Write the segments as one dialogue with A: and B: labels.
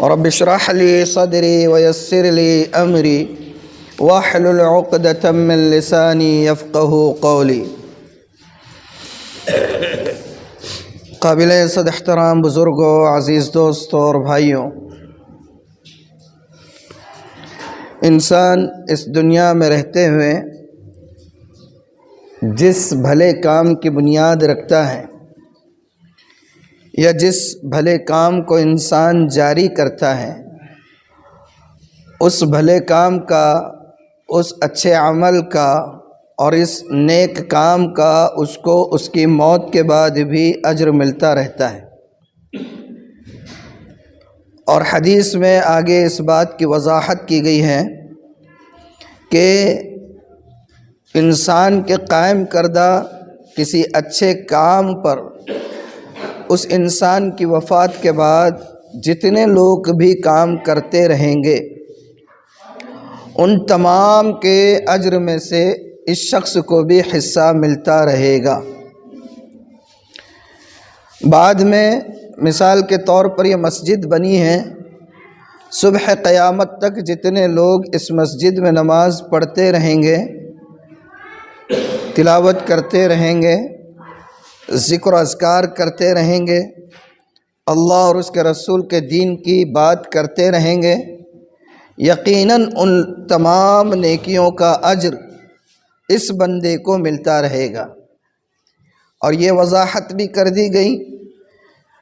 A: رب اشرح لي صدري ويسر لي أمري واحلل عقدة من لساني يفقه قولي۔ قابل عزت احترام بزرگوں، عزیز دوستوں اور بھائیوں، انسان اس دنیا میں رہتے ہوئے جس بھلے کام کی بنیاد رکھتا ہے یا جس بھلے کام کو انسان جاری کرتا ہے، اس بھلے کام کا، اس اچھے عمل کا اور اس نیک کام کا اس کو اس کی موت کے بعد بھی اجر ملتا رہتا ہے۔ اور حدیث میں آگے اس بات کی وضاحت کی گئی ہے کہ انسان کے قائم کردہ کسی اچھے کام پر اس انسان کی وفات کے بعد جتنے لوگ بھی کام کرتے رہیں گے، ان تمام کے اجر میں سے اس شخص کو بھی حصہ ملتا رہے گا۔ بعد میں مثال کے طور پر یہ مسجد بنی ہے، صبح قیامت تک جتنے لوگ اس مسجد میں نماز پڑھتے رہیں گے، تلاوت کرتے رہیں گے، ذکر و اذکار کرتے رہیں گے، اللہ اور اس کے رسول کے دین کی بات کرتے رہیں گے، یقیناً ان تمام نیکیوں کا اجر اس بندے کو ملتا رہے گا۔ اور یہ وضاحت بھی کر دی گئی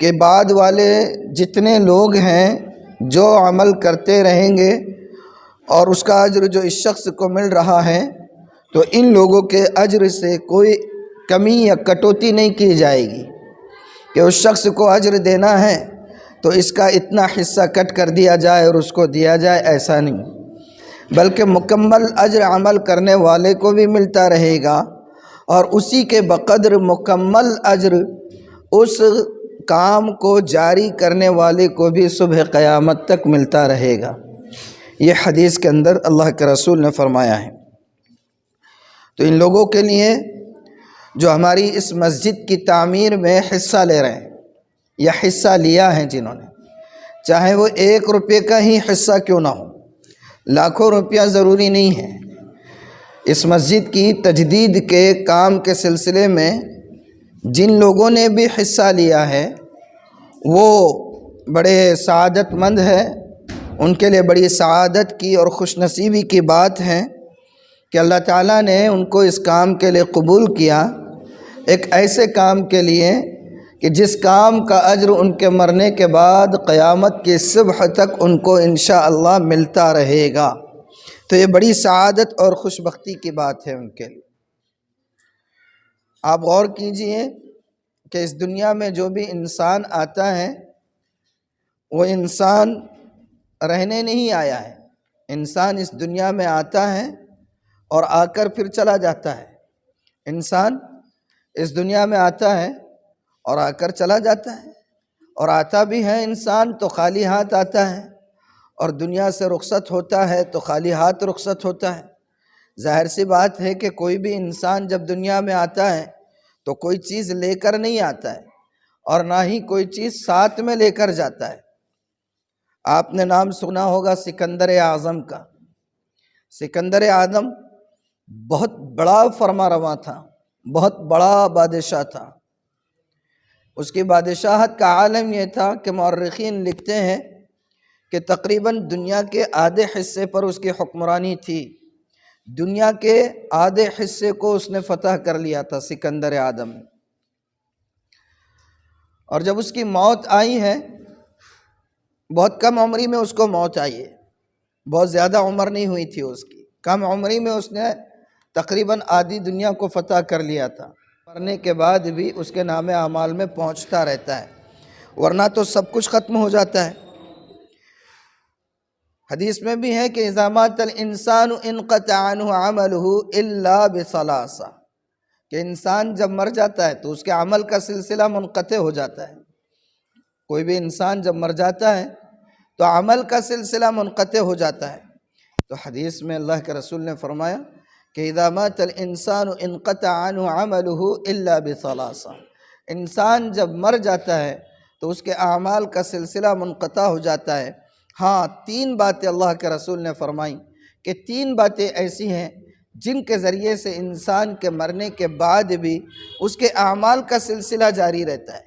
A: کہ بعد والے جتنے لوگ ہیں جو عمل کرتے رہیں گے اور اس کا اجر جو اس شخص کو مل رہا ہے، تو ان لوگوں کے اجر سے کوئی کمی یا کٹوتی نہیں کی جائے گی کہ اس شخص کو اجر دینا ہے تو اس کا اتنا حصہ کٹ کر دیا جائے اور اس کو دیا جائے، ایسا نہیں، بلکہ مکمل اجر عمل کرنے والے کو بھی ملتا رہے گا اور اسی کے بقدر مکمل اجر اس کام کو جاری کرنے والے کو بھی صبح قیامت تک ملتا رہے گا۔ یہ حدیث کے اندر اللہ کے رسول نے فرمایا ہے۔ تو ان لوگوں کے لیے جو ہماری اس مسجد کی تعمیر میں حصہ لے رہے ہیں یا حصہ لیا ہے جنہوں نے، چاہے وہ 1 روپے کا ہی حصہ کیوں نہ ہو، لاکھوں روپیہ ضروری نہیں ہے، اس مسجد کی تجدید کے کام کے سلسلے میں جن لوگوں نے بھی حصہ لیا ہے وہ بڑے سعادت مند ہے، ان کے لیے بڑی سعادت کی اور خوش نصیبی کی بات ہے کہ اللہ تعالیٰ نے ان کو اس کام کے لیے قبول کیا، ایک ایسے کام کے لیے کہ جس کام کا اجر ان کے مرنے کے بعد قیامت کی صبح تک ان کو انشاءاللہ ملتا رہے گا۔ تو یہ بڑی سعادت اور خوش بختی کی بات ہے ان کے لیے۔ آپ غور کیجئے کہ اس دنیا میں جو بھی انسان آتا ہے وہ انسان رہنے نہیں آیا ہے، انسان اس دنیا میں آتا ہے اور آ کر پھر چلا جاتا ہے۔ انسان اس دنیا میں آتا ہے اور آ کر چلا جاتا ہے، اور آتا بھی ہے انسان تو خالی ہاتھ آتا ہے، اور دنیا سے رخصت ہوتا ہے تو خالی ہاتھ رخصت ہوتا ہے۔ ظاہر سی بات ہے کہ کوئی بھی انسان جب دنیا میں آتا ہے تو کوئی چیز لے کر نہیں آتا ہے اور نہ ہی کوئی چیز ساتھ میں لے کر جاتا ہے۔ آپ نے نام سنا ہوگا سکندر اعظم کا۔ سکندر اعظم بہت بڑا فرما رواں تھا، بہت بڑا بادشاہ تھا۔ اس کی بادشاہت کا عالم یہ تھا کہ مورخین لکھتے ہیں کہ تقریباً دنیا کے آدھے حصے پر اس کی حکمرانی تھی، دنیا کے آدھے حصے کو اس نے فتح کر لیا تھا سکندر اعظم۔ اور جب اس کی موت آئی ہے، بہت کم عمری میں اس کو موت آئی ہے، بہت زیادہ عمر نہیں ہوئی تھی اس کی، کم عمری میں اس نے تقریباً آدھی دنیا کو فتح کر لیا تھا۔ مرنے کے بعد بھی اس کے نام اعمال میں پہنچتا رہتا ہے، ورنہ تو سب کچھ ختم ہو جاتا ہے۔ حدیث میں بھی ہے کہ اذا مات الانسان انقطع عنہ عملہ الا بثلاثہ، کہ انسان جب مر جاتا ہے تو اس کے عمل کا سلسلہ منقطع ہو جاتا ہے۔ کوئی بھی انسان جب مر جاتا ہے تو عمل کا سلسلہ منقطع ہو جاتا ہے۔ تو حدیث میں اللہ کے رسول نے فرمایا کہ اذا مات الانسان انقطع عنہ عملہ الا بثلاثہ، انسان جب مر جاتا ہے تو اس کے اعمال کا سلسلہ منقطع ہو جاتا ہے ہاں 3 باتیں اللہ کے رسول نے فرمائیں کہ 3 باتیں ایسی ہیں جن کے ذریعے سے انسان کے مرنے کے بعد بھی اس کے اعمال کا سلسلہ جاری رہتا ہے،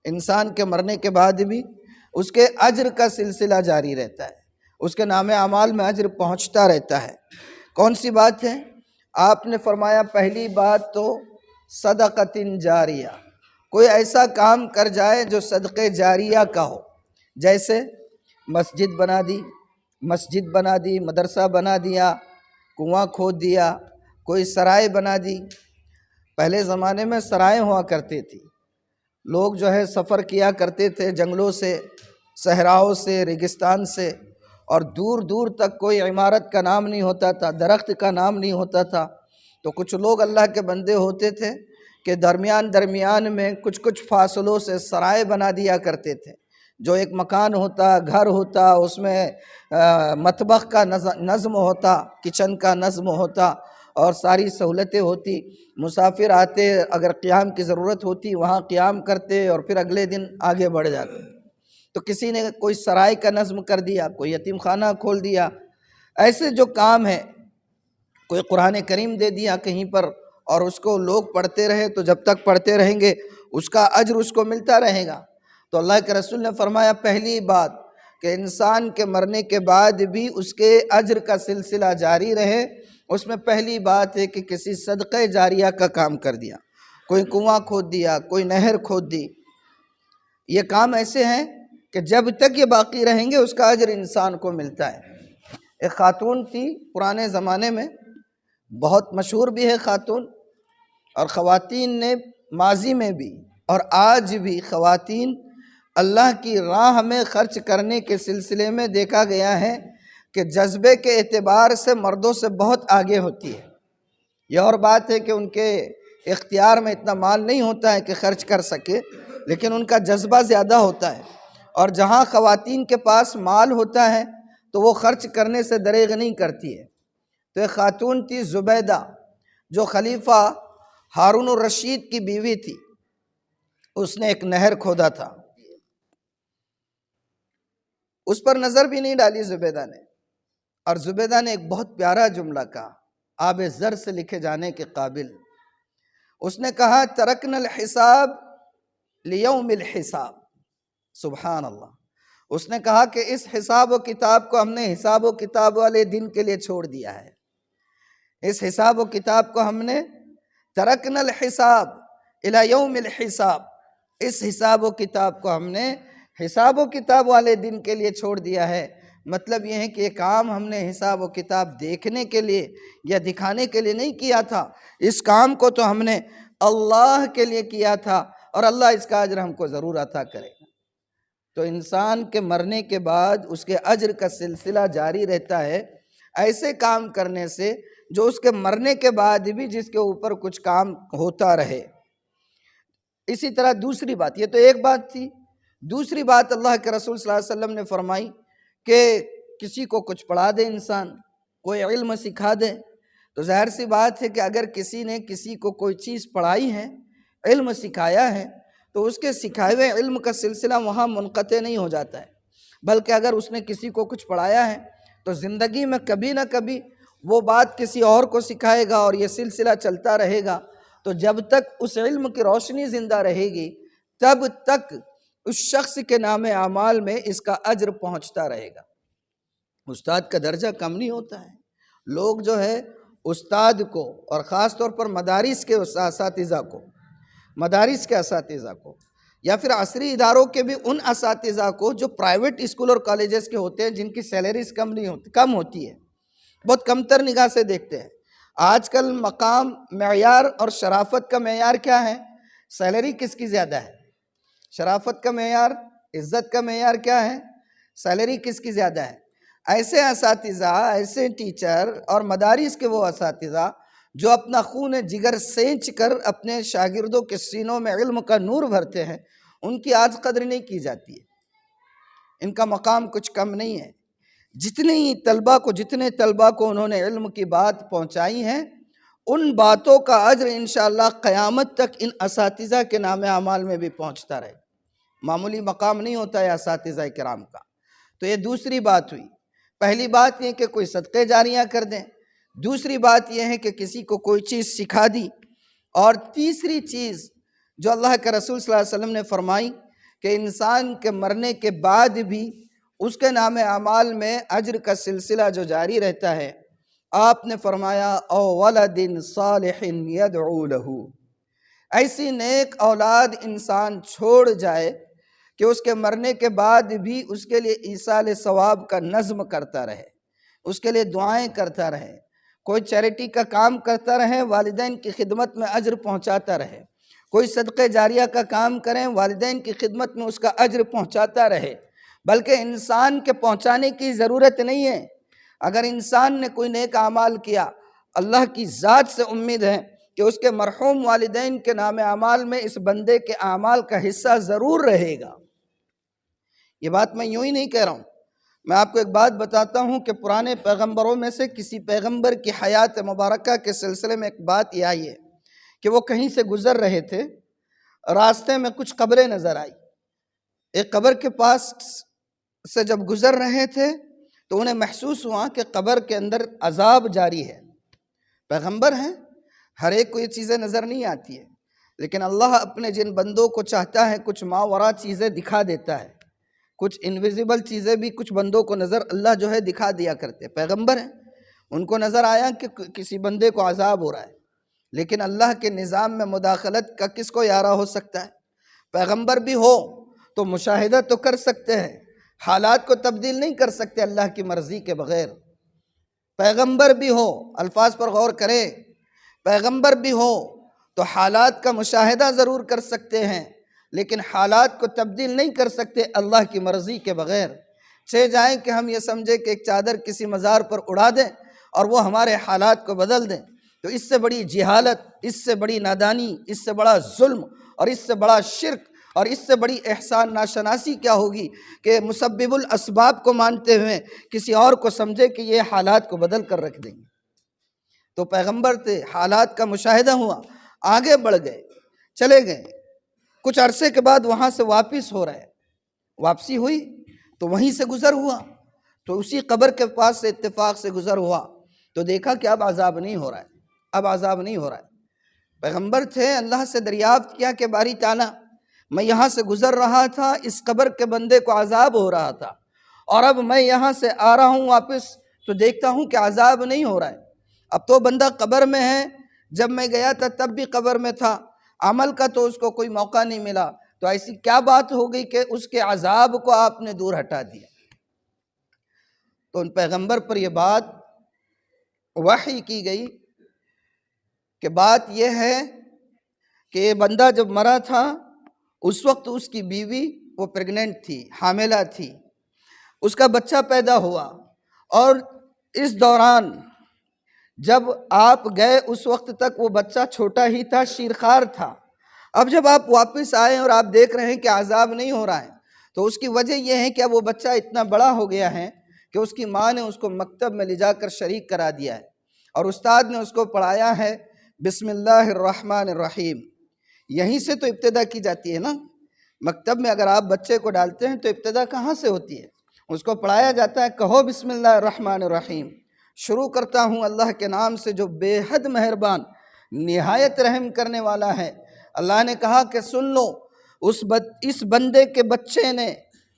A: انسان کے مرنے کے بعد بھی اس کے اجر کا سلسلہ جاری رہتا ہے، اس کے نام اعمال میں اجر پہنچتا رہتا ہے۔ کون سی بات ہے؟ آپ نے فرمایا پہلی بات تو صدقۃ جاریہ، کوئی ایسا کام کر جائے جو صدقہ جاریہ کا ہو، جیسے مسجد بنا دی، مدرسہ بنا دیا، کنواں کھود دیا، کوئی سرائے بنا دی۔ پہلے زمانے میں سرائے ہوا کرتی تھی، لوگ جو ہے سفر کیا کرتے تھے جنگلوں سے، صحراؤں سے، ریگستان سے، اور دور دور تک کوئی عمارت کا نام نہیں ہوتا تھا، درخت کا نام نہیں ہوتا تھا، تو کچھ لوگ اللہ کے بندے ہوتے تھے کہ درمیان میں کچھ فاصلوں سے سرائے بنا دیا کرتے تھے، جو ایک مکان ہوتا، گھر ہوتا، اس میں مطبخ کا نظم ہوتا، کچن کا نظم ہوتا، اور ساری سہولتیں ہوتی، مسافر آتے، اگر قیام کی ضرورت ہوتی وہاں قیام کرتے اور پھر اگلے دن آگے بڑھ جاتے۔ تو کسی نے کوئی سرائے کا نظم کر دیا، کوئی یتیم خانہ کھول دیا، ایسے جو کام ہے، کوئی قرآن کریم دے دیا کہیں پر اور اس کو لوگ پڑھتے رہے تو جب تک پڑھتے رہیں گے اس کا اجر اس کو ملتا رہے گا۔ تو اللہ کے رسول نے فرمایا پہلی بات کہ انسان کے مرنے کے بعد بھی اس کے اجر کا سلسلہ جاری رہے، اس میں پہلی بات ہے کہ کسی صدقہ جاریہ کا کام کر دیا، کوئی کنواں کھود دیا، کوئی نہر کھود دی۔ یہ کام ایسے ہیں کہ جب تک یہ باقی رہیں گے اس کا اجر انسان کو ملتا ہے۔ ایک خاتون تھی پرانے زمانے میں، بہت مشہور بھی ہے خاتون، اور خواتین نے ماضی میں بھی اور آج بھی خواتین اللہ کی راہ میں خرچ کرنے کے سلسلے میں دیکھا گیا ہے کہ جذبے کے اعتبار سے مردوں سے بہت آگے ہوتی ہے۔ یہ اور بات ہے کہ ان کے اختیار میں اتنا مال نہیں ہوتا ہے کہ خرچ کر سکے، لیکن ان کا جذبہ زیادہ ہوتا ہے، اور جہاں خواتین کے پاس مال ہوتا ہے تو وہ خرچ کرنے سے دریغ نہیں کرتی ہے۔ تو ایک خاتون تھی زبیدہ، جو خلیفہ ہارون الرشید کی بیوی تھی، اس نے ایک نہر کھودا تھا، اس پر نظر بھی نہیں ڈالی زبیدہ نے، اور زبیدہ نے ایک بہت پیارا جملہ کہا، آب زر سے لکھے جانے کے قابل۔ اس نے کہا ترکنا الحساب لیوم الحساب، سبحان اللہ۔ اس نے کہا کہ اس حساب و کتاب کو ہم نے حساب و کتاب والے دن کے لیے چھوڑ دیا ہے، اس حساب و کتاب کو ہم نے ترکنا الحساب الی یوم الحساب، اس حساب و کتاب کو ہم نے حساب و کتاب والے دن کے لیے چھوڑ دیا ہے۔ مطلب یہ ہے کہ یہ کام ہم نے حساب و کتاب دیکھنے کے لیے یا دکھانے کے لیے نہیں کیا تھا، اس کام کو تو ہم نے اللہ کے لیے کیا تھا، اور اللہ اس کا اجر ہم کو ضرور عطا کرے گا۔ تو انسان کے مرنے کے بعد اس کے اجر کا سلسلہ جاری رہتا ہے ایسے کام کرنے سے جو اس کے مرنے کے بعد بھی جس کے اوپر کچھ کام ہوتا رہے۔ اسی طرح دوسری بات، یہ تو ایک بات تھی، دوسری بات اللہ کے رسول صلی اللہ علیہ وسلم نے فرمائی کہ کسی کو کچھ پڑھا دے انسان، کوئی علم سکھا دے۔ تو ظاہر سی بات ہے کہ اگر کسی نے کسی کو کوئی چیز پڑھائی ہے، علم سکھایا ہے، تو اس کے سکھائے ہوئے علم کا سلسلہ وہاں منقطع نہیں ہو جاتا ہے، بلکہ اگر اس نے کسی کو کچھ پڑھایا ہے تو زندگی میں کبھی نہ کبھی وہ بات کسی اور کو سکھائے گا، اور یہ سلسلہ چلتا رہے گا۔ تو جب تک اس علم کی روشنی زندہ رہے گی تب تک اس شخص کے نام اعمال میں اس کا اجر پہنچتا رہے گا۔ استاد کا درجہ کم نہیں ہوتا ہے۔ لوگ جو ہے استاد کو، اور خاص طور پر مدارس کے اساتذہ کو یا پھر عصری اداروں کے بھی ان اساتذہ کو جو پرائیویٹ اسکول اور کالجز کے ہوتے ہیں، جن کی سیلریز کم ہوتی ہے، بہت کمتر نگاہ سے دیکھتے ہیں۔ آج کل مقام، معیار اور شرافت کا معیار کیا ہے؟ سیلری کس کی زیادہ ہے؟ شرافت کا معیار، عزت کا معیار کیا ہے؟ سیلری کس کی زیادہ ہے؟ ایسے اساتذہ، ایسے ٹیچر اور مدارس کے وہ اساتذہ جو اپنا خون جگر سینچ کر اپنے شاگردوں کے سینوں میں علم کا نور بھرتے ہیں، ان کی آج قدر نہیں کی جاتی ہے، ان کا مقام کچھ کم نہیں ہے۔ جتنے طلبہ کو انہوں نے علم کی بات پہنچائی ہے، ان باتوں کا اجر انشاءاللہ قیامت تک ان اساتذہ کے نام اعمال میں بھی پہنچتا رہے۔ معمولی مقام نہیں ہوتا ہے اساتذہ کرام کا۔ تو یہ دوسری بات ہوئی۔ پہلی بات یہ کہ کوئی صدقے جاریہ کر دیں، دوسری بات یہ ہے کہ کسی کو کوئی چیز سکھا دی، اور تیسری چیز جو اللہ کے رسول صلی اللہ علیہ وسلم نے فرمائی کہ انسان کے مرنے کے بعد بھی اس کے نام اعمال میں اجر کا سلسلہ جو جاری رہتا ہے، آپ نے فرمایا او ولد صالح یدعو لہ، ایسی نیک اولاد انسان چھوڑ جائے کہ اس کے مرنے کے بعد بھی اس کے لیے ایصال ثواب کا نظم کرتا رہے، اس کے لیے دعائیں کرتا رہے، کوئی چیریٹی کا کام کرتا رہے، والدین کی خدمت میں اجر پہنچاتا رہے، کوئی صدقہ جاریہ کا کام کریں، والدین کی خدمت میں اس کا اجر پہنچاتا رہے۔ بلکہ انسان کے پہنچانے کی ضرورت نہیں ہے، اگر انسان نے کوئی نیک اعمال کیا، اللہ کی ذات سے امید ہے کہ اس کے مرحوم والدین کے نام اعمال میں اس بندے کے اعمال کا حصہ ضرور رہے گا۔ یہ بات میں یوں ہی نہیں کہہ رہا ہوں، میں آپ کو ایک بات بتاتا ہوں کہ پرانے پیغمبروں میں سے کسی پیغمبر کی حیات مبارکہ کے سلسلے میں ایک بات یہ آئی ہے کہ وہ کہیں سے گزر رہے تھے، راستے میں کچھ قبریں نظر آئی، ایک قبر کے پاس سے جب گزر رہے تھے تو انہیں محسوس ہوا کہ قبر کے اندر عذاب جاری ہے۔ پیغمبر ہیں، ہر ایک کو یہ چیزیں نظر نہیں آتی ہیں، لیکن اللہ اپنے جن بندوں کو چاہتا ہے کچھ ماوراء چیزیں دکھا دیتا ہے، کچھ انویزیبل چیزیں بھی کچھ بندوں کو نظر اللہ جو ہے دکھا دیا کرتے۔ پیغمبر ہیں، ان کو نظر آیا کہ کسی بندے کو عذاب ہو رہا ہے، لیکن اللہ کے نظام میں مداخلت کا کس کو یارہ ہو سکتا ہے؟ پیغمبر بھی ہو تو مشاہدہ تو کر سکتے ہیں، حالات کو تبدیل نہیں کر سکتے اللہ کی مرضی کے بغیر۔ پیغمبر بھی ہو، الفاظ پر غور کریں، پیغمبر بھی ہو تو حالات کا مشاہدہ ضرور کر سکتے ہیں، لیکن حالات کو تبدیل نہیں کر سکتے اللہ کی مرضی کے بغیر۔ چہ جائیں کہ ہم یہ سمجھیں کہ ایک چادر کسی مزار پر اڑا دیں اور وہ ہمارے حالات کو بدل دیں، تو اس سے بڑی جہالت، اس سے بڑی نادانی، اس سے بڑا ظلم اور اس سے بڑا شرک اور اس سے بڑی احسان ناشناسی کیا ہوگی کہ مسبب الاسباب کو مانتے ہوئے کسی اور کو سمجھے کہ یہ حالات کو بدل کر رکھ دیں گے۔ تو پیغمبر تھے، حالات کا مشاہدہ ہوا، آگے بڑھ گئے، چلے گئے، کچھ عرصے کے بعد وہاں سے واپس ہو رہے، واپسی ہوئی تو وہیں سے گزر ہوا، تو اسی قبر کے پاس سے اتفاق سے گزر ہوا تو دیکھا کہ اب عذاب نہیں ہو رہا ہے، اب عذاب نہیں ہو رہا ہے۔ پیغمبر تھے، اللہ سے دریافت کیا کہ باری تعالیٰ میں یہاں سے گزر رہا تھا، اس قبر کے بندے کو عذاب ہو رہا تھا، اور اب میں یہاں سے آ رہا ہوں واپس تو دیکھتا ہوں کہ عذاب نہیں ہو رہا ہے۔ اب تو بندہ قبر میں ہے، جب میں گیا تھا تب بھی قبر میں تھا، عمل کا تو اس کو کوئی موقع نہیں ملا، تو ایسی کیا بات ہو گئی کہ اس کے عذاب کو آپ نے دور ہٹا دیا؟ تو ان پیغمبر پر یہ بات وحی کی گئی کہ بات یہ ہے کہ یہ بندہ جب مرا تھا اس وقت اس کی بیوی وہ پریگننٹ تھی، حاملہ تھی، اس کا بچہ پیدا ہوا، اور اس دوران جب آپ گئے اس وقت تک وہ بچہ چھوٹا ہی تھا، شیرخوار تھا۔ اب جب آپ واپس آئے اور آپ دیکھ رہے ہیں کہ عذاب نہیں ہو رہا ہے، تو اس کی وجہ یہ ہے کہ اب وہ بچہ اتنا بڑا ہو گیا ہے کہ اس کی ماں نے اس کو مکتب میں لے جا کر شریک کرا دیا ہے، اور استاد نے اس کو پڑھایا ہے بسم اللہ الرحمن الرحیم۔ یہیں سے تو ابتدا کی جاتی ہے نا، مکتب میں اگر آپ بچے کو ڈالتے ہیں تو ابتدا کہاں سے ہوتی ہے؟ اس کو پڑھایا جاتا ہے کہو بسم اللہ الرحمن الرحیم، شروع کرتا ہوں اللہ کے نام سے جو بے حد مہربان نہایت رحم کرنے والا ہے۔ اللہ نے کہا کہ سن لو، اس بندے کے بچے نے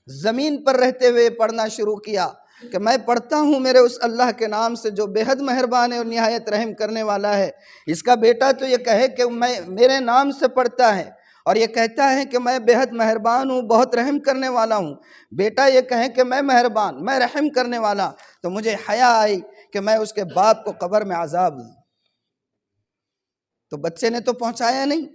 A: زمین پر رہتے ہوئے پڑھنا شروع کیا کہ میں پڑھتا ہوں میرے اس اللہ کے نام سے جو بے حد مہربان ہے اور نہایت رحم کرنے والا ہے۔ اس کا بیٹا تو یہ کہے کہ میں میرے نام سے پڑھتا ہے اور یہ کہتا ہے کہ میں بے حد مہربان ہوں، بہت رحم کرنے والا ہوں، بیٹا یہ کہے کہ میں مہربان، میں رحم کرنے والا، تو مجھے حیا آئی کہ میں اس کے باپ کو قبر میں عذاب دوں۔ تو بچے نے تو پہنچایا نہیں،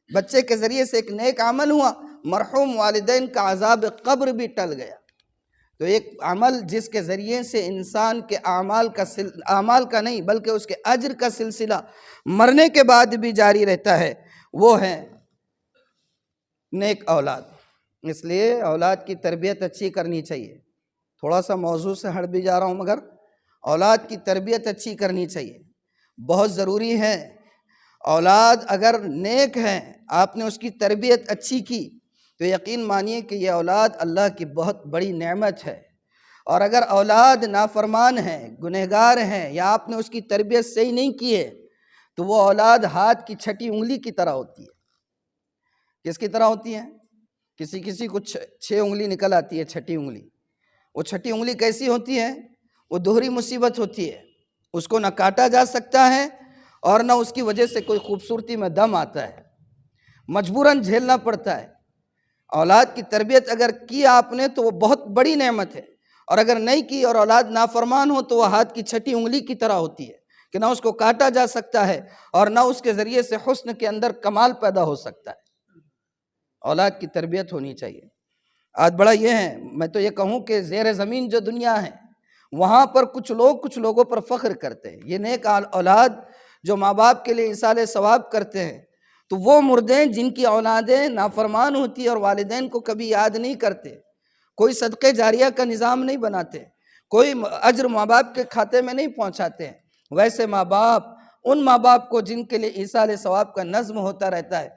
A: بچے کے ذریعے سے ایک نیک عمل ہوا، مرحوم والدین کا عذاب قبر بھی ٹل گیا۔ تو ایک عمل جس کے ذریعے سے انسان کے اعمال کا نہیں بلکہ اس کے اجر کا سلسلہ مرنے کے بعد بھی جاری رہتا ہے، وہ ہے نیک اولاد۔ اس لیے اولاد کی تربیت اچھی کرنی چاہیے۔ تھوڑا سا موضوع سے ہٹ بھی جا رہا ہوں، مگر اولاد کی تربیت اچھی کرنی چاہیے، بہت ضروری ہے۔ اولاد اگر نیک ہے، آپ نے اس کی تربیت اچھی کی، تو یقین مانیے کہ یہ اولاد اللہ کی بہت بڑی نعمت ہے۔ اور اگر اولاد نافرمان ہے، گنہگار ہیں، یا آپ نے اس کی تربیت صحیح نہیں کی ہے، تو وہ اولاد ہاتھ کی چھٹی انگلی کی طرح ہوتی ہے۔ کس کی طرح ہوتی ہے؟ کسی کو 6 انگلی نکل آتی ہے، چھٹی انگلی۔ وہ چھٹی انگلی کیسی ہوتی ہے؟ وہ دوہری مصیبت ہوتی ہے، اس کو نہ کاٹا جا سکتا ہے اور نہ اس کی وجہ سے کوئی خوبصورتی میں دم آتا ہے، مجبوراً جھیلنا پڑتا ہے۔ اولاد کی تربیت اگر کی آپ نے تو وہ بہت بڑی نعمت ہے، اور اگر نہیں کی اور اولاد نافرمان ہو تو وہ ہاتھ کی چھٹی انگلی کی طرح ہوتی ہے کہ نہ اس کو کاٹا جا سکتا ہے اور نہ اس کے ذریعے سے حسن کے اندر کمال پیدا ہو سکتا ہے۔ اولاد کی تربیت ہونی چاہیے۔ آج بڑا یہ ہے، میں تو یہ کہوں کہ زیر زمین جو دنیا ہے وہاں پر کچھ لوگوں پر فخر کرتے ہیں۔ یہ نیک اولاد جو ماں باپ کے لیے ایصال ثواب کرتے ہیں، تو وہ مردے جن کی اولادیں نافرمان ہوتی ہیں اور والدین کو کبھی یاد نہیں کرتے، کوئی صدقے جاریہ کا نظام نہیں بناتے، کوئی اجر ماں باپ کے کھاتے میں نہیں پہنچاتے ہیں، ویسے ماں باپ، ان ماں باپ کو جن کے لیے ایصال ثواب کا نظم ہوتا رہتا ہے،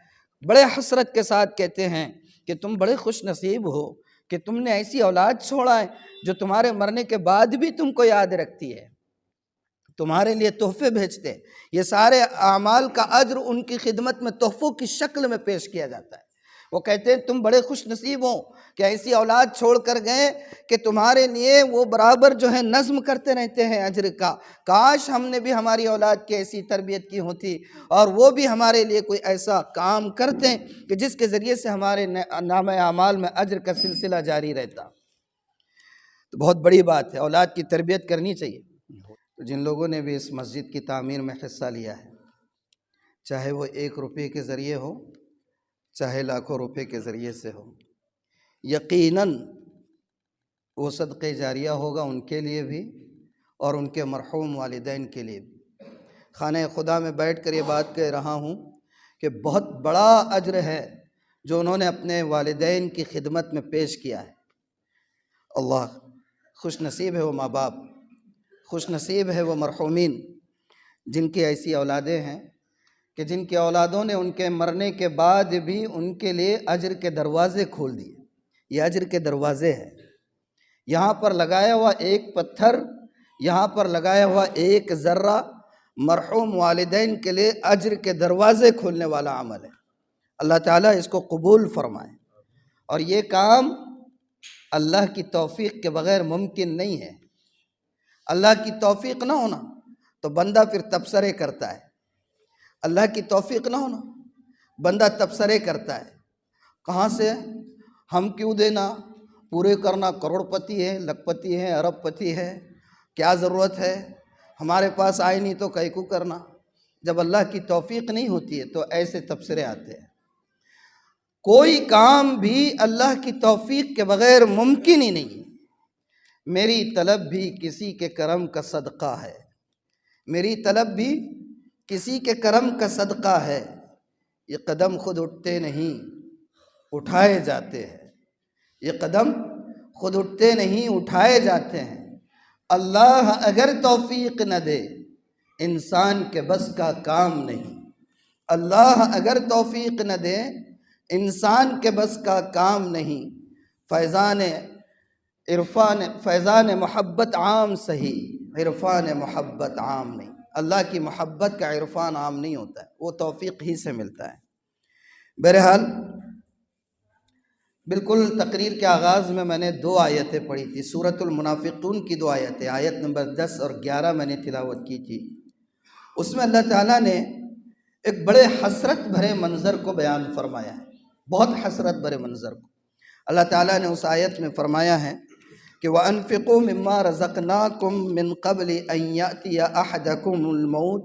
A: بڑے حسرت کے ساتھ کہتے ہیں کہ تم بڑے خوش نصیب ہو کہ تم نے ایسی اولاد چھوڑا ہے جو تمہارے مرنے کے بعد بھی تم کو یاد رکھتی ہے، تمہارے لیے تحفے بھیجتے ہیں۔ یہ سارے اعمال کا اجر ان کی خدمت میں تحفوں کی شکل میں پیش کیا جاتا ہے۔ وہ کہتے ہیں تم بڑے خوش نصیب ہو کہ ایسی اولاد چھوڑ کر گئے کہ تمہارے لیے وہ برابر جو ہے نظم کرتے رہتے ہیں اجر کا۔ کاش ہم نے بھی ہماری اولاد کی ایسی تربیت کی ہوتی اور وہ بھی ہمارے لیے کوئی ایسا کام کرتے کہ جس کے ذریعے سے ہمارے نامہ اعمال میں اجر کا سلسلہ جاری رہتا۔ تو بہت بڑی بات ہے، اولاد کی تربیت کرنی چاہیے۔ جن لوگوں نے بھی اس مسجد کی تعمیر میں حصہ لیا ہے، چاہے وہ 1 روپے کے ذریعے ہو، چاہے لاکھوں روپے کے ذریعے سے ہو، یقیناً وہ صدقہ جاریہ ہوگا ان کے لیے بھی اور ان کے مرحوم والدین کے لیے بھی۔ خانہ خدا میں بیٹھ کر یہ بات کہہ رہا ہوں کہ بہت بڑا اجر ہے جو انہوں نے اپنے والدین کی خدمت میں پیش کیا ہے۔ اللہ خوش نصیب ہے وہ ماں باپ، خوش نصیب ہے وہ مرحومین جن کی ایسی اولادیں ہیں کہ جن کی اولادوں نے ان کے مرنے کے بعد بھی ان کے لیے اجر کے دروازے کھول دیے۔ یہ اجر کے دروازے ہیں، یہاں پر لگایا ہوا ایک پتھر، یہاں پر لگایا ہوا ایک ذرہ مرحوم والدین کے لیے اجر کے دروازے کھولنے والا عمل ہے۔ اللہ تعالیٰ اس کو قبول فرمائے، اور یہ کام اللہ کی توفیق کے بغیر ممکن نہیں ہے۔ اللہ کی توفیق نہ ہونا تو بندہ پھر تبصرے کرتا ہے، اللہ کی توفیق نہ ہونا بندہ تبصرے کرتا ہے، کہاں سے ہم کیوں دینا، پورے کرنا، کروڑ پتی ہے، لکھ پتی ہے، ارب پتی ہے، کیا ضرورت ہے، ہمارے پاس آئے نہیں تو کئی کو کرنا۔ جب اللہ کی توفیق نہیں ہوتی ہے تو ایسے تبصرے آتے ہیں۔ کوئی کام بھی اللہ کی توفیق کے بغیر ممکن ہی نہیں۔ میری طلب بھی کسی کے کرم کا صدقہ ہے، میری طلب بھی کسی کے کرم کا صدقہ ہے، یہ قدم خود اٹھتے نہیں اٹھائے جاتے ہیں، یہ قدم خود اٹھتے نہیں اٹھائے جاتے ہیں۔ اللہ اگر توفیق نہ دے انسان کے بس کا کام نہیں، اللہ اگر توفیق نہ دے انسان کے بس کا کام نہیں۔ فیضان محبت عام صحیح، عرفان محبت عام نہیں۔ اللہ کی محبت کا عرفان عام نہیں ہوتا ہے، وہ توفیق ہی سے ملتا ہے۔ بہرحال بالکل تقریر کے آغاز میں نے 2 آیتیں پڑھی تھی، سورۃ المنافقون کی 2 آیتیں، آیت نمبر 10 اور 11 میں نے تلاوت کی تھی۔ اس میں اللہ تعالیٰ نے ایک بڑے حسرت بھرے منظر کو بیان فرمایا ہے، بہت حسرت بھرے منظر کو۔ اللہ تعالیٰ نے اس آیت میں فرمایا ہے کہ وَأَنفِقُوا مِمَّا رَزَقْنَاكُم مِّن قَبْلِ أَن يَأْتِيَ أَحَدَكُمُ الْمَوْتُ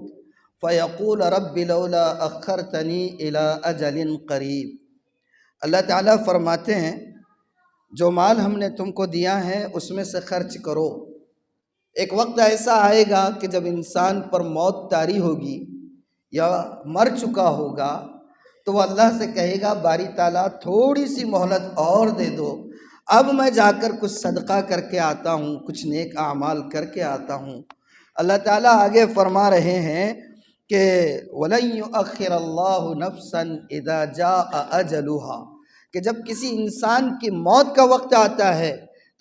A: فَيَقُولَ رَبِّ لَوْلَا أَخَّرْتَنِي إِلَىٰ أَجَلٍ قَرِيبٍ۔ اللہ تعالیٰ فرماتے ہیں جو مال ہم نے تم کو دیا ہے اس میں سے خرچ کرو۔ ایک وقت ایسا آئے گا کہ جب انسان پر موت طاری ہوگی یا مر چکا ہوگا تو وہ اللہ سے کہے گا باری تعالیٰ تھوڑی سی مہلت اور دے دو، اب میں جا کر کچھ صدقہ کر کے آتا ہوں، کچھ نیک اعمال کر کے آتا ہوں۔ اللہ تعالیٰ آگے فرما رہے ہیں کہ وَلَن يُؤَخِّرَ اللَّهُ نَفْسًا إِذَا جَاءَ أَجَلُهَا، کہ جب کسی انسان کی موت کا وقت آتا ہے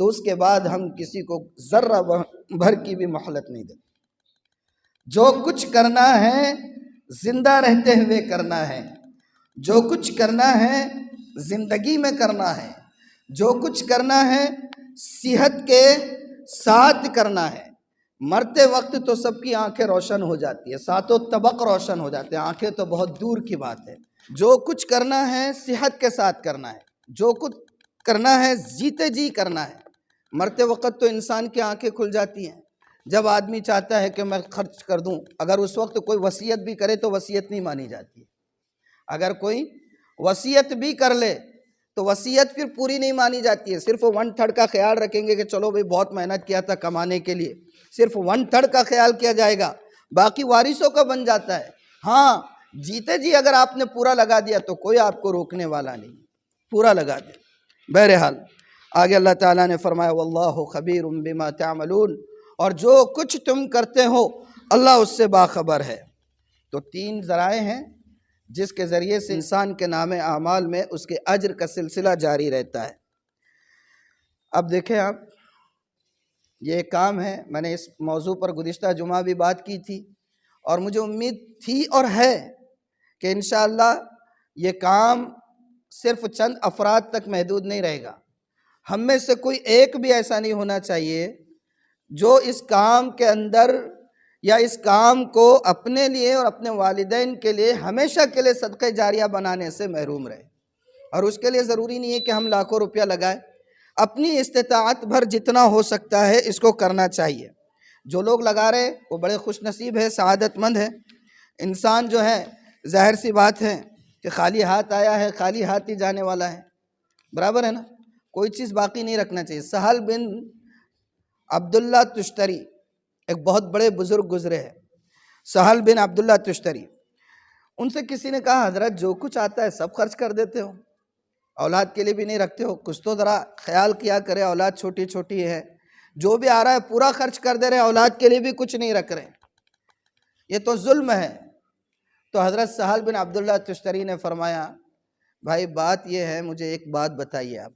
A: تو اس کے بعد ہم کسی کو ذرہ بھر کی بھی مہلت نہیں دیتے۔ جو کچھ کرنا ہے زندہ رہتے ہوئے کرنا ہے، جو کچھ کرنا ہے زندگی میں کرنا ہے، جو کچھ کرنا ہے صحت کے ساتھ کرنا ہے۔ مرتے وقت تو سب کی آنکھیں روشن ہو جاتی ہے، ساتوں طبق روشن ہو جاتے ہیں، آنکھیں تو بہت دور کی بات ہے۔ جو کچھ کرنا ہے صحت کے ساتھ کرنا ہے، جو کچھ کرنا ہے جیتے جی کرنا ہے۔ مرتے وقت تو انسان کی آنکھیں کھل جاتی ہیں جب آدمی چاہتا ہے کہ میں خرچ کر دوں، اگر اس وقت کوئی وصیت بھی کرے تو وصیت نہیں مانی جاتی ہے۔ اگر کوئی وصیت بھی کر لے تو وصیت پھر پوری نہیں مانی جاتی ہے، صرف 1/3 کا خیال رکھیں گے کہ چلو بھئی بہت محنت کیا تھا کمانے کے لیے، صرف 1/3 کا خیال کیا جائے گا، باقی وارثوں کا بن جاتا ہے۔ ہاں جیتے جی اگر آپ نے پورا لگا دیا تو کوئی آپ کو روکنے والا نہیں، پورا لگا دیا۔ بہرحال آگے اللہ تعالیٰ نے فرمایا واللہ خبیر بما تعملون، اور جو کچھ تم کرتے ہو اللہ اس سے باخبر ہے۔ تو 3 ذرائع ہیں جس کے ذریعے سے انسان کے نام اعمال میں اس کے اجر کا سلسلہ جاری رہتا ہے۔ اب دیکھیں آپ، یہ ایک کام ہے، میں نے اس موضوع پر گزشتہ جمعہ بھی بات کی تھی، اور مجھے امید تھی اور ہے کہ انشاءاللہ یہ کام صرف چند افراد تک محدود نہیں رہے گا۔ ہم میں سے کوئی ایک بھی ایسا نہیں ہونا چاہیے جو اس کام کے اندر یا اس کام کو اپنے لیے اور اپنے والدین کے لیے ہمیشہ کے لیے صدقہ جاریہ بنانے سے محروم رہے۔ اور اس کے لیے ضروری نہیں ہے کہ ہم لاکھوں روپیہ لگائیں، اپنی استطاعت بھر جتنا ہو سکتا ہے اس کو کرنا چاہیے۔ جو لوگ لگا رہے وہ بڑے خوش نصیب ہے، سعادت مند ہے۔ انسان جو ہے ظاہر سی بات ہے کہ خالی ہاتھ آیا ہے خالی ہاتھ ہی جانے والا ہے، برابر ہے نا، کوئی چیز باقی نہیں رکھنا چاہیے۔ سہل بن عبداللہ تشتری ایک بہت بڑے بزرگ گزرے ہیں، سہل بن عبداللہ تشتری۔ ان سے کسی نے کہا حضرت جو کچھ آتا ہے سب خرچ کر دیتے ہو، اولاد کے لیے بھی نہیں رکھتے ہو، کچھ تو ذرا خیال کیا کرے، اولاد چھوٹی چھوٹی ہے، جو بھی آ رہا ہے پورا خرچ کر دے رہے، اولاد کے لیے بھی کچھ نہیں رکھ رہے، یہ تو ظلم ہے۔ تو حضرت سہل بن عبداللہ تشتری نے فرمایا بھائی بات یہ ہے، مجھے ایک بات بتائیے آپ،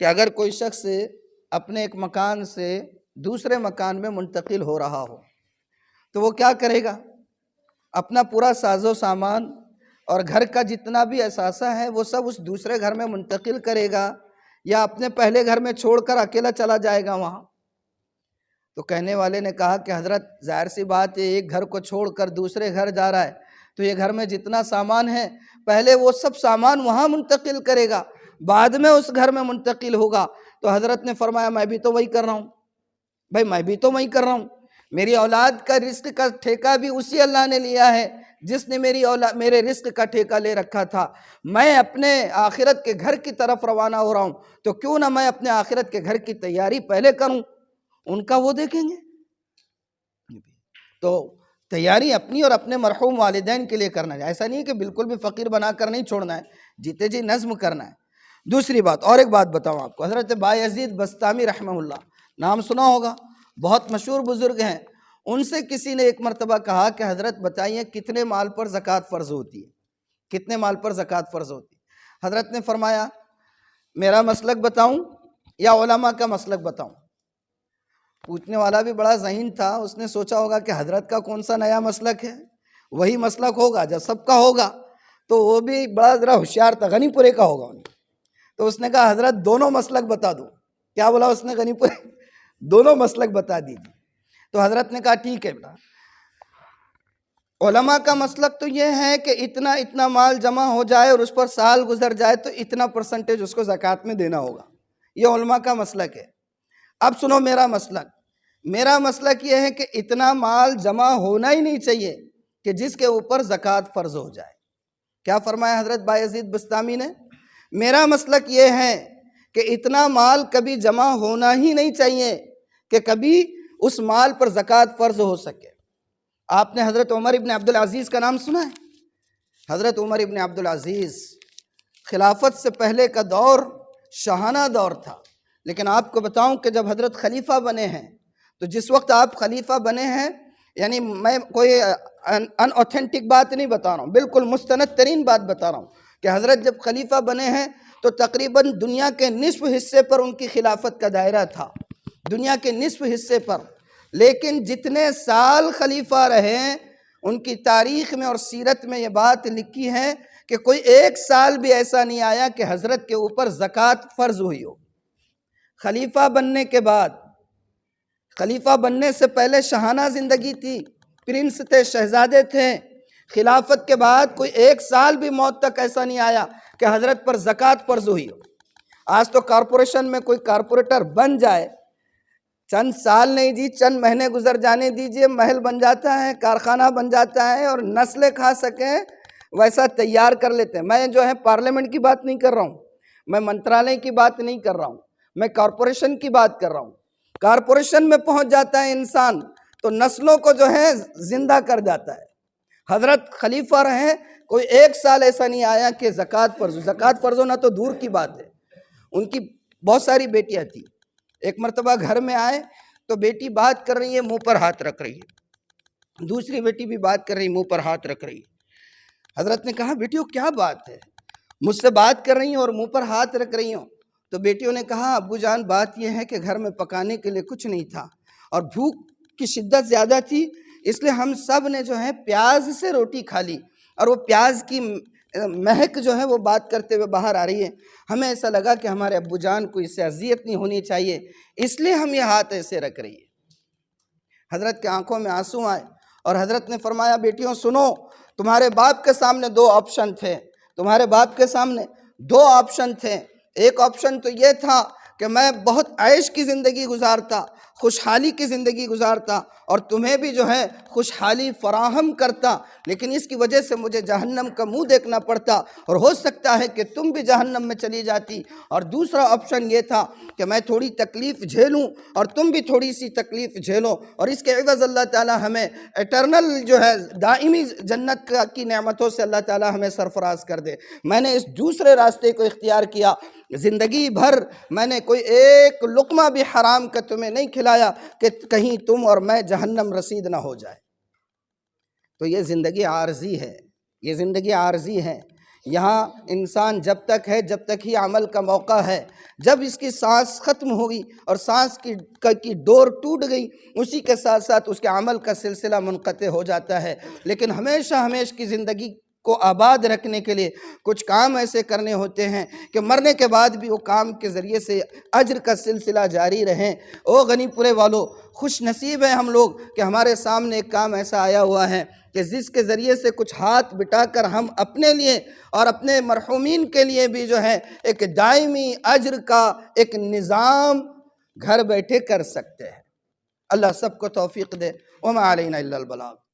A: کہ اگر کوئی شخص اپنے ایک مکان سے دوسرے مکان میں منتقل ہو رہا ہو تو وہ کیا کرے گا؟ اپنا پورا ساز و سامان اور گھر کا جتنا بھی اثاثہ ہے وہ سب اس دوسرے گھر میں منتقل کرے گا یا اپنے پہلے گھر میں چھوڑ کر اکیلا چلا جائے گا وہاں؟ تو کہنے والے نے کہا کہ حضرت ظاہر سی بات ہے، ایک گھر کو چھوڑ کر دوسرے گھر جا رہا ہے تو یہ گھر میں جتنا سامان ہے پہلے وہ سب سامان وہاں منتقل کرے گا، بعد میں اس گھر میں منتقل ہوگا۔ تو حضرت نے فرمایا میں بھی تو وہی کر رہا ہوں بھائی، میں بھی تو وہی کر رہا ہوں، میری اولاد کا رزق کا ٹھیکہ بھی اسی اللہ نے لیا ہے جس نے میرے رزق کا ٹھیکہ لے رکھا تھا۔ میں اپنے آخرت کے گھر کی طرف روانہ ہو رہا ہوں تو کیوں نہ میں اپنے آخرت کے گھر کی تیاری پہلے کروں، ان کا وہ دیکھیں گے۔ تو تیاری اپنی اور اپنے مرحوم والدین کے لیے کرنا ہے، ایسا نہیں ہے کہ بالکل بھی فقیر بنا کر نہیں چھوڑنا ہے، جیتے جی نظم کرنا ہے۔ دوسری بات، اور ایک بات بتاؤں آپ کو، حضرت بایزید بسطامی رحمہ اللہ، نام سنا ہوگا، بہت مشہور بزرگ ہیں۔ ان سے کسی نے ایک مرتبہ کہا کہ حضرت بتائیے کتنے مال پر زکوٰۃ فرض ہوتی ہے، کتنے مال پر زکوٰۃ فرض ہوتی ہے؟ حضرت نے فرمایا میرا مسلک بتاؤں یا علماء کا مسلک بتاؤں؟ پوچھنے والا بھی بڑا ذہین تھا، اس نے سوچا ہوگا کہ حضرت کا کون سا نیا مسلک ہے، وہی مسلک ہوگا جب سب کا ہوگا، تو وہ بھی بڑا ذرا ہوشیار تھا، غنی پورے کا ہوگا۔ تو اس نے کہا حضرت دونوں مسلک بتا دو۔ کیا بولا اس نے؟ غنی پورے، دونوں مسلک بتا دیجیے۔ تو حضرت نے کہا ٹھیک ہے بیٹا، علماء کا مسلک تو یہ ہے کہ اتنا اتنا مال جمع ہو جائے اور اس پر سال گزر جائے تو اتنا پرسنٹیج اس کو زکوٰۃ میں دینا ہوگا، یہ علماء کا مسلک ہے۔ اب سنو میرا مسلک، میرا مسلک یہ ہے کہ اتنا مال جمع ہونا ہی نہیں چاہیے کہ جس کے اوپر زکوٰۃ فرض ہو جائے۔ کیا فرمایا حضرت بایزید بسطامی نے؟ میرا مسلک یہ ہے کہ اتنا مال کبھی جمع ہونا ہی نہیں چاہیے کہ کبھی اس مال پر زکوٰۃ فرض ہو سکے۔ آپ نے حضرت عمر ابن عبدالعزیز کا نام سنا ہے؟ حضرت عمر ابن عبدالعزیز خلافت سے پہلے کا دور شاہانہ دور تھا، لیکن آپ کو بتاؤں کہ جب حضرت خلیفہ بنے ہیں تو جس وقت آپ خلیفہ بنے ہیں، یعنی میں کوئی ان اوتھینٹک بات نہیں بتا رہا ہوں، بالکل مستند ترین بات بتا رہا ہوں کہ حضرت جب خلیفہ بنے ہیں تو تقریباً دنیا کے نصف حصے پر ان کی خلافت کا دائرہ تھا، دنیا کے نصف حصے پر، لیکن جتنے سال خلیفہ رہے ان کی تاریخ میں اور سیرت میں یہ بات لکھی ہے کہ کوئی ایک سال بھی ایسا نہیں آیا کہ حضرت کے اوپر زکوٰۃ فرض ہوئی ہو۔ خلیفہ بننے کے بعد، خلیفہ بننے سے پہلے شاہانہ زندگی تھی، پرنس تھے، شہزادے تھے۔ خلافت کے بعد کوئی ایک سال بھی موت تک ایسا نہیں آیا کہ حضرت پر زکوٰۃ فرض ہوئی ہو۔ آج تو کارپوریشن میں کوئی کارپوریٹر بن جائے، چند سال نہیں جی، چند مہینے گزر جانے دیجئے، محل بن جاتا ہے، کارخانہ بن جاتا ہے، اور نسلیں کھا سکیں ویسا تیار کر لیتے ہیں۔ میں جو ہے پارلیمنٹ کی بات نہیں کر رہا ہوں، میں منترالیہ کی بات نہیں کر رہا ہوں، میں کارپوریشن کی بات کر رہا ہوں۔ کارپوریشن میں پہنچ جاتا ہے انسان تو نسلوں کو جو ہے زندہ کر جاتا ہے۔ حضرت خلیفہ رہے، کوئی ایک سال ایسا نہیں آیا کہ زکوٰۃ فرض ہونا تو دور کی بات ہے۔ ان کی بہت ساری بیٹیاں تھیں، ایک مرتبہ گھر میں آئے تو بیٹی بات کر رہی ہے، منہ پر ہاتھ رکھ رہی ہے، دوسری بیٹی بھی بات کر رہی ہے، منہ پر ہاتھ رکھ رہی ہے۔ حضرت نے کہا بیٹیوں کیا بات ہے، مجھ سے بات کر رہی ہیں اور منہ پر ہاتھ رکھ رہی ہوں؟ تو بیٹیوں نے کہا ابو جان بات یہ ہے کہ گھر میں پکانے کے لیے کچھ نہیں تھا اور بھوک کی شدت زیادہ تھی، اس لیے ہم سب نے جو ہے پیاز سے روٹی کھا لی، اور وہ پیاز کی مہک جو ہے وہ بات کرتے ہوئے باہر آ رہی ہے۔ ہمیں ایسا لگا کہ ہمارے ابو جان کو اس سے اذیت نہیں ہونی چاہیے، اس لیے ہم یہ ہاتھ ایسے رکھ رہی ہے۔ حضرت کے آنکھوں میں آنسو آئے اور حضرت نے فرمایا بیٹیوں سنو، تمہارے باپ کے سامنے دو آپشن تھے، تمہارے باپ کے سامنے دو آپشن تھے۔ ایک آپشن تو یہ تھا کہ میں بہت عیش کی زندگی گزارتا، خوشحالی کی زندگی گزارتا اور تمہیں بھی جو ہے خوشحالی فراہم کرتا، لیکن اس کی وجہ سے مجھے جہنم کا منہ دیکھنا پڑتا اور ہو سکتا ہے کہ تم بھی جہنم میں چلی جاتی۔ اور دوسرا آپشن یہ تھا کہ میں تھوڑی تکلیف جھیلوں اور تم بھی تھوڑی سی تکلیف جھیلو، اور اس کے عوض اللہ تعالی ہمیں ایٹرنل جو ہے دائمی جنت کی نعمتوں سے اللہ تعالی ہمیں سرفراز کر دے۔ میں نے اس دوسرے راستے کو اختیار کیا، زندگی بھر میں نے کوئی ایک لقمہ بھی حرام کا تمہیں نہیں کھلایا کہ کہیں تم اور میں جہنم رسید نہ ہو جائے۔ تو یہ زندگی عارضی ہے، یہ زندگی عارضی ہے۔ یہاں انسان جب تک ہے جب تک ہی عمل کا موقع ہے، جب اس کی سانس ختم ہوگی اور سانس کی ڈور ٹوٹ گئی، اسی کے ساتھ ساتھ اس کے عمل کا سلسلہ منقطع ہو جاتا ہے۔ لیکن ہمیشہ کی زندگی کو آباد رکھنے کے لیے کچھ کام ایسے کرنے ہوتے ہیں کہ مرنے کے بعد بھی وہ کام کے ذریعے سے اجر کا سلسلہ جاری رہیں۔ او غنی پورے والو، خوش نصیب ہیں ہم لوگ کہ ہمارے سامنے ایک کام ایسا آیا ہوا ہے کہ جس کے ذریعے سے کچھ ہاتھ بٹا کر ہم اپنے لیے اور اپنے مرحومین کے لیے بھی جو ہے ایک دائمی اجر کا ایک نظام گھر بیٹھے کر سکتے ہیں۔ اللہ سب کو توفیق دے۔ وما علینا الا البلاغ۔